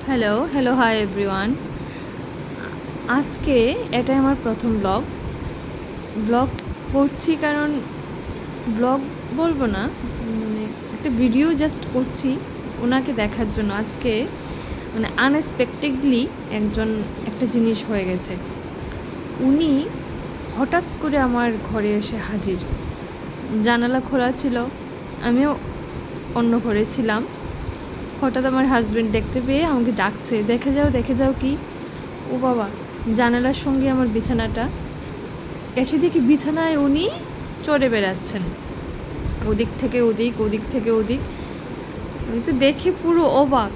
Hello, hello, hi everyone. আজকে এটাই আমার প্রথম ব্লগ। ব্লগ করছি কারণ ব্লগ বলবো না, মানে একটা ভিডিও জাস্ট করছি ওনাকে দেখার জন্য। আজকে মানে আনএক্সপেক্টেডলি একটা জিনিস হয়ে গেছে। উনি হঠাৎ করে আমার ঘরে এসে হাজির। জানালা খোলা ছিল, আমিও অন্য ঘরে ছিলাম। হঠাৎ আমার হাজব্যান্ড দেখতে পেয়ে আমাকে ডাকছে, দেখে যাও কি। ও বাবা, জানালার সঙ্গে আমার বিছানাটা। এসে দেখি বিছানায় উনি চড়ে বেড়াচ্ছেন, ওদিক থেকে ওদিক, ওদিক থেকে ওদিক। আমি তো দেখে পুরো অবাক।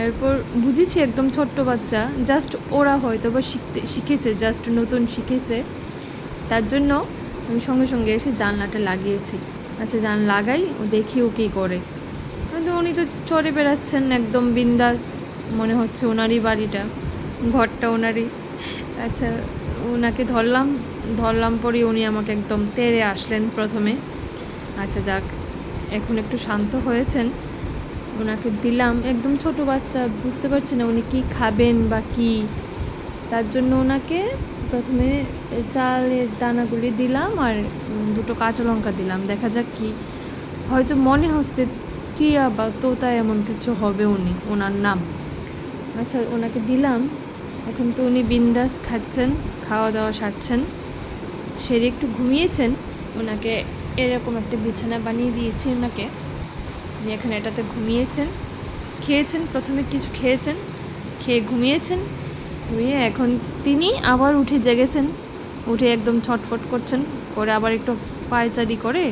এরপর বুঝেছি একদম ছোট্ট বাচ্চা, জাস্ট ওরা হয়তো বা শিখেছে, জাস্ট নতুন শিখেছে। তার জন্য আমি সঙ্গে সঙ্গে এসে জানলাটা লাগিয়েছি। আচ্ছা, লাগাই, ও দেখি ও কী করে। কিন্তু উনি তো চড়ে বেড়াচ্ছেন একদম বিন্দাস, মনে হচ্ছে ওনারই বাড়িটা, ঘরটা ওনারই। আচ্ছা, ওনাকে ধরলাম পরে উনি আমাকে একদম তেড়ে আসলেন প্রথমে। আচ্ছা যাক, এখন একটু শান্ত হয়েছেন। ওনাকে দিলাম, একদম ছোট বাচ্চা, বুঝতে পারছি না উনি কী খাবেন বা কী। তার জন্য ওনাকে প্রথমে চালের দানাগুলি দিলাম আর দুটো কাঁচা লঙ্কা দিলাম। দেখা যাক কি, হয়তো মনে হচ্ছে টিয়া বা তোতা এমন কিছু হবে ওনার নাম। আচ্ছা, ওনাকে দিলাম। এখন তো উনি বিন্দাস খাচ্ছেন, খাওয়া দাওয়া সারছেন, সেরে একটু ঘুমিয়েছেন। ওনাকে এরকম একটা বিছানা বানিয়ে দিয়েছি ওনাকে। উনি এখন এটাতে ঘুমিয়েছেন, খেয়েছেন, প্রথমে কিছু খেয়েছেন, খেয়ে ঘুমিয়েছেন। ঘুমিয়ে এখন তিনি আবার উঠে জেগেছেন, উঠে একদম ছটফট করছেন, করে আবার একটু পায়চারি করে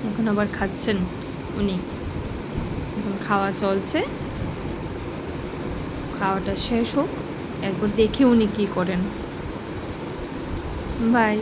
এখন আবার খাচ্ছেন উনি। এখন খাওয়া চলছে, খাওয়াটা শেষ হোক, এরপর দেখি উনি কী করেন। বাই।